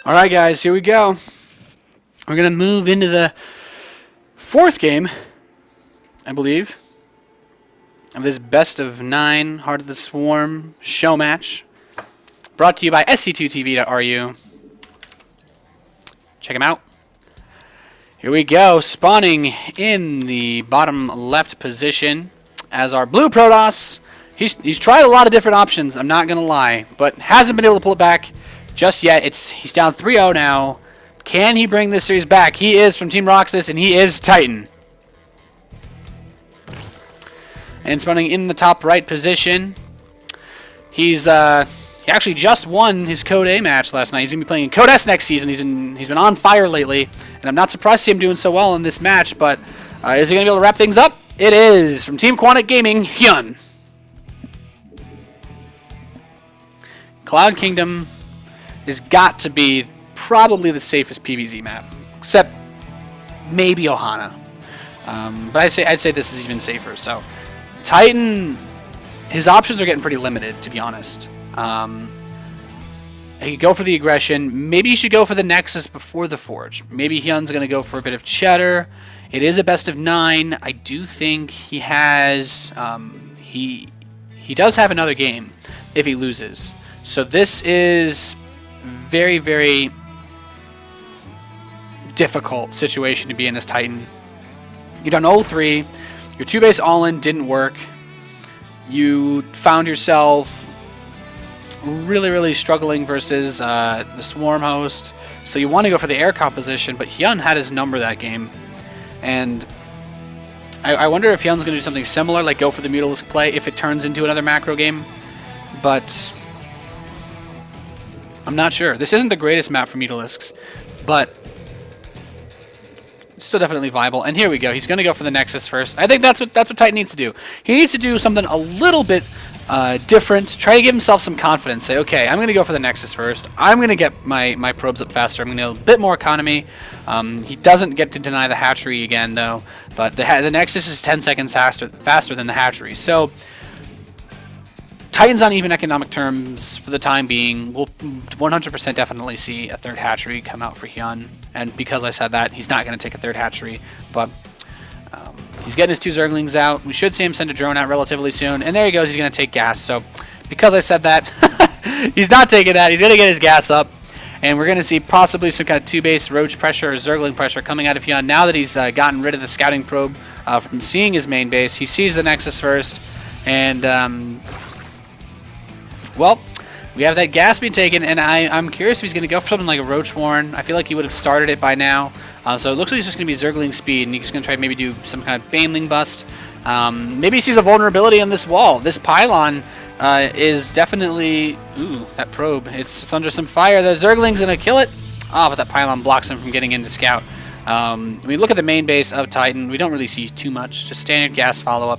Alright guys, here we go. We're going to move into the fourth game, I believe, of this best of 9 Heart of the Swarm show match. Brought to you by SC2TV.RU. Check them out. Here we go, spawning in the bottom left position as our blue Protoss. He's tried a lot of different options, I'm not going to lie, but hasn't been able to pull it back just yet. He's down 3-0 now. Can he bring this series back? He is from Team Rox.Kis, and he is Titan. And spawning in the top right position. He actually just won his Code A match last night. He's going to be playing in Code S next season. He's been on fire lately, and I'm not surprised to see him doing so well in this match, but is he going to be able to wrap things up? It is from Team Quantic.HyuN. Cloud Kingdom has got to be probably the safest PvZ map, except maybe Ohana. But I'd say this is even safer. So Titan, his options are getting pretty limited, to be honest. He could go for the aggression. Maybe he should go for the Nexus before the Forge. Maybe Hyun's going to go for a bit of cheddar. It is a best of 9. I do think he has he does have another game if he loses. So this is very, very difficult situation to be in as Titan. You done 0-3. Your 2-base all-in didn't work. You found yourself really, really struggling versus the Swarm host. So you want to go for the air composition, but Hyun had his number that game. And I wonder if Hyun's going to do something similar, like go for the Mutalisk play if it turns into another macro game. But I'm not sure. This isn't the greatest map for Mutalisks, but still definitely viable. And here we go. He's going to go for the Nexus first. I think that's what Titan needs to do. He needs to do something a little bit different. Try to give himself some confidence. Say, okay, I'm going to go for the Nexus first. I'm going to get my probes up faster. I'm going to get a bit more economy. He doesn't get to deny the hatchery again, though. But the Nexus is 10 seconds faster than the hatchery. So Titan's on even economic terms for the time being. We'll 100% definitely see a third hatchery come out for Hyun. And because I said that, he's not going to take a third hatchery. But he's getting his 2 Zerglings out. We should see him send a drone out relatively soon. And there he goes. He's going to take gas. So because I said that, he's not taking that. He's going to get his gas up. And we're going to see possibly some kind of 2-base Roach pressure or Zergling pressure coming out of Hyun. Now that he's gotten rid of the scouting probe from seeing his main base, he sees the Nexus first. And well, we have that gas being taken, and I'm curious if he's going to go for something like a Roach Warren. I feel like he would have started it by now. So it looks like he's just going to be Zergling speed, and he's going to try to maybe do some kind of Baneling bust. Maybe he sees a vulnerability on this wall. This pylon is definitely... Ooh, that probe. It's under some fire. The Zergling's going to kill it. Ah, but that pylon blocks him from getting into scout. When we look at the main base of Titan, we don't really see too much. Just standard gas follow-up.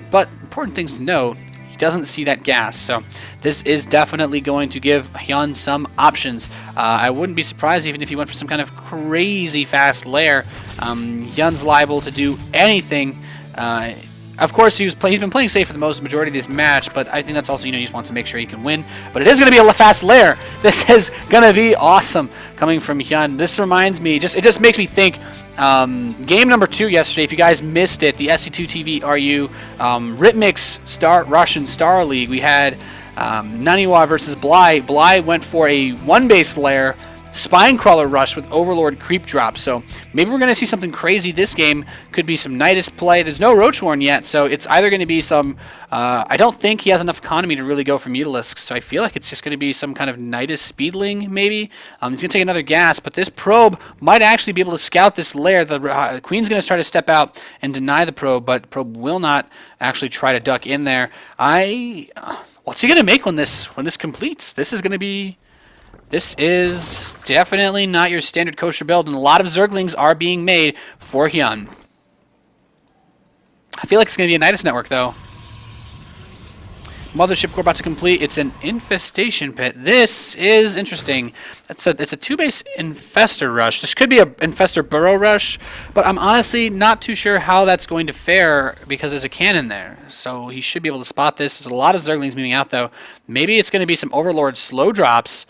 But important things to note, doesn't see that gas, so this is definitely going to give Hyun some options. I wouldn't be surprised even if he went for some kind of crazy fast lair. Hyun's liable to do anything. Of course, he's been playing safe for the majority of this match, but I think that's also, he just wants to make sure he can win. But it is going to be a fast lair. This is going to be awesome coming from Hyun. This reminds me, it just makes me think. Game number 2 yesterday, if you guys missed it, the SC2TV.RU Rhythmix Russian Star League, we had Naniwa versus Bly. Bly went for a 1-base lair, Spinecrawler rush with Overlord creep drop. So maybe we're going to see something crazy this game. Could be some Nidus play. There's no Roach Warren yet, so it's either going to be some... I don't think he has enough economy to really go for Mutalisks, so I feel like it's just going to be some kind of Nidus Speedling, maybe. He's going to take another gas, but this probe might actually be able to scout this lair. The Queen's going to try to step out and deny the probe, but the probe will not actually try to duck in there. What's he going to make when this completes? This is going to be... This is definitely not your standard kosher build, and a lot of Zerglings are being made for Hyun. I feel like it's going to be a Nidus network, though. Mothership core about to complete. It's an infestation pit. This is interesting. It's a 2-base infestor rush. This could be an infestor burrow rush, but I'm honestly not too sure how that's going to fare because there's a cannon there. So he should be able to spot this. There's a lot of Zerglings moving out though. Maybe it's going to be some Overlord slow drops.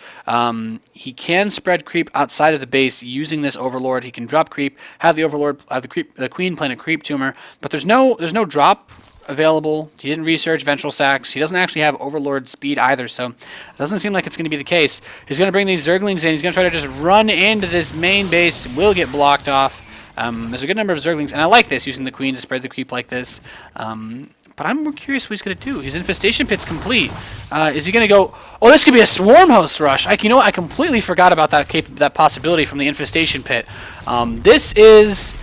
He can spread creep outside of the base using this Overlord. He can drop creep, have the Overlord, have the Queen plant a creep tumor, but there's no drop available. He didn't research ventral sacks. He doesn't actually have Overlord speed either, so it doesn't seem like it's going to be the case. He's going to bring these Zerglings in. He's going to try to just run into this main base. Will get blocked off. There's a good number of Zerglings, and I like this, using the Queen to spread the creep like this. But I'm more curious what he's going to do. His infestation pit's complete. Is he going to go... Oh, this could be a swarm host rush. You know what? I completely forgot about that possibility from the infestation pit. This is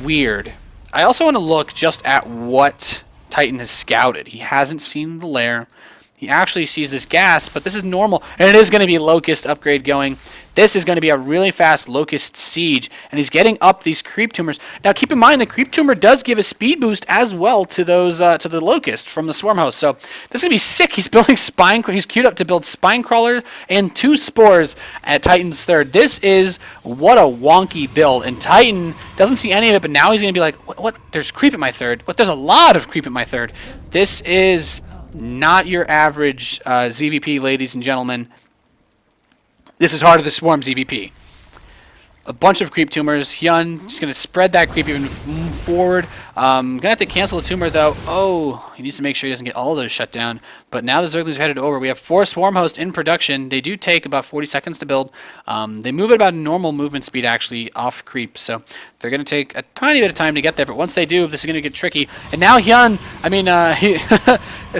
weird. I also want to look just at what Titan has scouted. He hasn't seen the lair. He actually sees this gas, but this is normal. And it is going to be Locust upgrade going. This is going to be a really fast Locust siege, and he's getting up these creep tumors. Now, keep in mind, the creep tumor does give a speed boost as well to those to the Locust from the swarm host. So this is going to be sick. He's building spine. He's queued up to build spine crawler and 2 spores at Titan's third. This is what a wonky build, and Titan doesn't see any of it. But now he's going to be like, what? There's creep at my third. What? There's a lot of creep at my third. This is not your average ZvP, ladies and gentlemen. This is Heart of the Swarm ZvP. A bunch of creep tumors. HyuN just going to spread that creep even forward. Going to have to cancel the tumor, though. Oh, he needs to make sure he doesn't get all of those shut down. But now the Zerglings are headed over. We have 4 Swarm Hosts in production. They do take about 40 seconds to build. They move at about normal movement speed, actually, off creep. So they're going to take a tiny bit of time to get there. But once they do, this is going to get tricky. And now HyuN,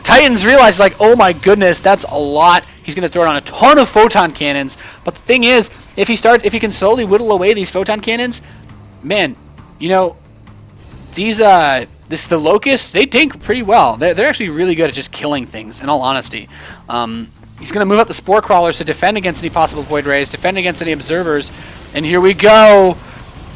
Titans realize, like, oh my goodness, that's a lot. He's going to throw it on a ton of photon cannons. But the thing is, if he can slowly whittle away these photon cannons, man, you know, the Locusts, they tank pretty well. They're actually really good at just killing things, in all honesty. He's going to move up the Spore Crawlers to defend against any possible Void Rays, defend against any Observers. And here we go.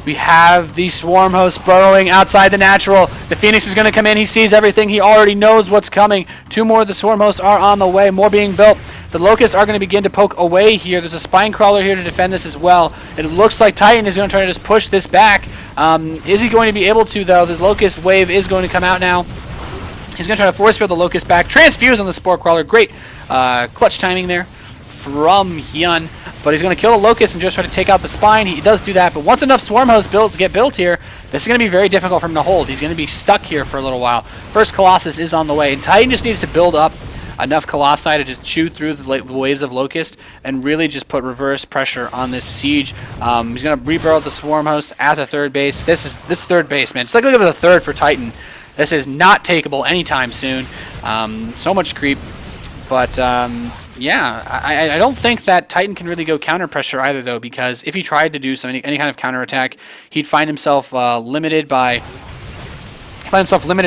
We have the Swarm Host burrowing outside the natural. The Phoenix is going to come in. He sees everything. He already knows what's coming. 2 more of the Swarm Hosts are on the way. More being built. The Locusts are going to begin to poke away here. There's a Spine Crawler here to defend this as well. It looks like Titan is going to try to just push this back. Is he going to be able to, though? The Locust wave is going to come out now. He's going to try to force field the Locust back. Transfuse on the Spore Crawler. Great clutch timing there from HyuN. But he's going to kill the Locust and just try to take out the Spine. He does do that, but once enough Swarm Hosts get built here, this is going to be very difficult for him to hold. He's going to be stuck here for a little while. First Colossus is on the way, and Titan just needs to build up enough Colossi to just chew through the waves of Locust and really just put reverse pressure on this siege. He's going to reburrow the Swarm Host at the third base. This third base, man. Just like look at the third for Titan. This is not takeable anytime soon. So much creep, but yeah, I don't think that Titan can really go counter pressure either, though, because if he tried to do any kind of counter attack, he'd find himself limited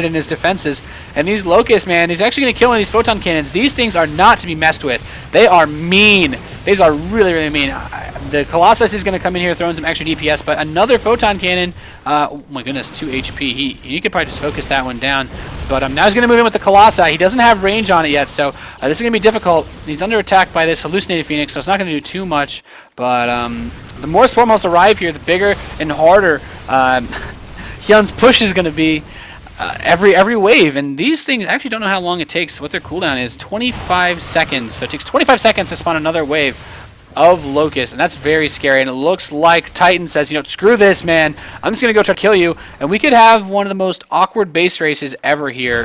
in his defenses. And these Locusts, man, he's actually going to kill one of these photon cannons. These things are not to be messed with. They are mean. These are really, really mean. The Colossus is going to come in here throwing some extra DPS, but another photon cannon, oh my goodness, 2 HP. He could probably just focus that one down. But now he's going to move in with the Colossi. He doesn't have range on it yet, so this is going to be difficult. He's under attack by this hallucinated Phoenix, so it's not going to do too much. But the more Swarm Hosts arrive here, the bigger and harder HyuN's push is going to be. Every wave, and these things actually don't know how long it takes. What their cooldown is 25 seconds, so it takes 25 seconds to spawn another wave of Locust, and that's very scary. And it looks like Titan says, you know, screw this, man, I'm just gonna go try to kill you. And we could have one of the most awkward base races ever here,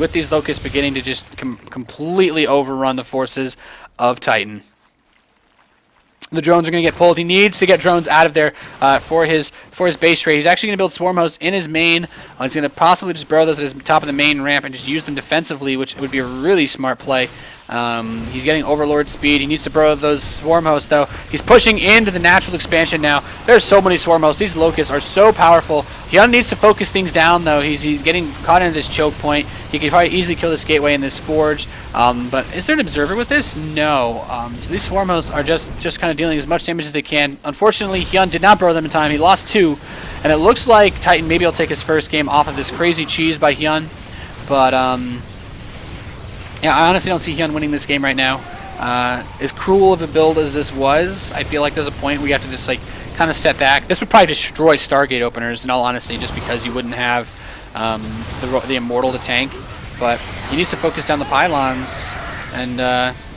with these Locusts beginning to just completely overrun the forces of Titan. The drones are going to get pulled. He needs to get drones out of there for his base trade. He's actually going to build Swarm Hosts in his main. He's going to possibly just burrow those at his top of the main ramp and just use them defensively, which would be a really smart play. He's getting Overlord speed. He needs to burrow those Swarm Hosts, though. He's pushing into the natural expansion now. There's so many Swarm Hosts. These Locusts are so powerful. HyuN needs to focus things down, though. He's getting caught into this choke point. He could probably easily kill this Gateway in this Forge. But is there an Observer with this? No. So these Swarm Hosts are just kind of dealing as much damage as they can. Unfortunately, HyuN did not burrow them in time. He lost 2. And it looks like Titan maybe will take his first game off of this crazy cheese by HyuN. But Yeah, I honestly don't see HyuN winning this game right now. As cruel of a build as this was, I feel like there's a point where you have to just like kind of step back. This would probably destroy Stargate openers, in all honesty, just because you wouldn't have the Immortal to tank. But he needs to focus down the pylons, and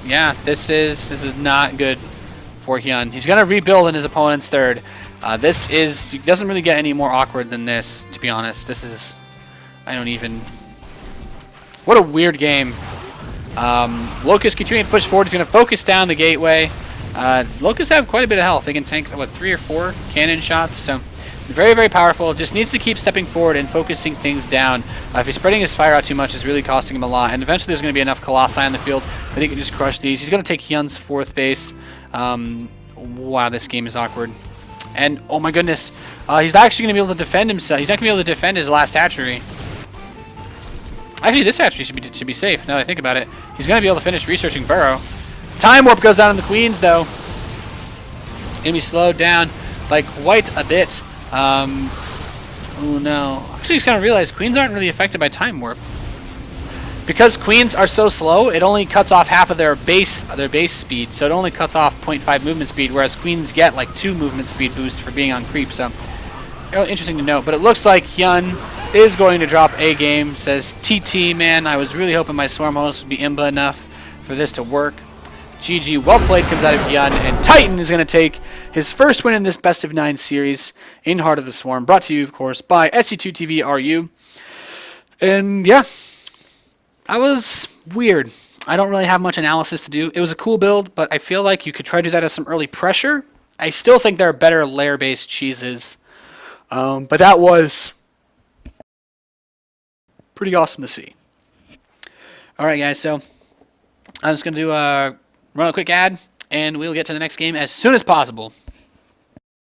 yeah, this is not good for HyuN. He's gonna rebuild in his opponent's third. It doesn't really get any more awkward than this, to be honest. This is, I don't even. What a weird game. Locust continuing to push forward. He's going to focus down the gateway. Locusts have quite a bit of health. They can tank, what, 3 or 4 cannon shots. So very, very powerful. Just needs to keep stepping forward and focusing things down. If he's spreading his fire out too much, it's really costing him a lot. And eventually there's going to be enough Colossi on the field that he can just crush these. He's going to take HyuN's 4th base. Wow, this game is awkward. And, oh my goodness, he's actually going to be able to defend himself. He's not going to be able to defend his last hatchery. Actually, this hatchery should be safe, now that I think about it. He's going to be able to finish researching Burrow. Time Warp goes down on the Queens, though. Going to be slowed down by quite a bit. Oh, no. Actually, just kind of realized Queens aren't really affected by Time Warp. Because Queens are so slow, it only cuts off half of their base speed. So it only cuts off 0.5 movement speed, whereas Queens get like 2 movement speed boost for being on creep. So interesting to note. But it looks like HyuN is going to drop a game. Says TT, man, I was really hoping my Swarm host would be imba enough for this to work. GG, well played comes out of HyuN, and Titan is going to take his first win in this best of 9 series in Heart of the Swarm. Brought to you, of course, by SC2TV And yeah, that was weird. I don't really have much analysis to do. It was a cool build, but I feel like you could try to do that as some early pressure. I still think there are better layer-based cheeses. But that was pretty awesome to see. Alright guys, so I'm just going to run a quick ad, and we'll get to the next game as soon as possible.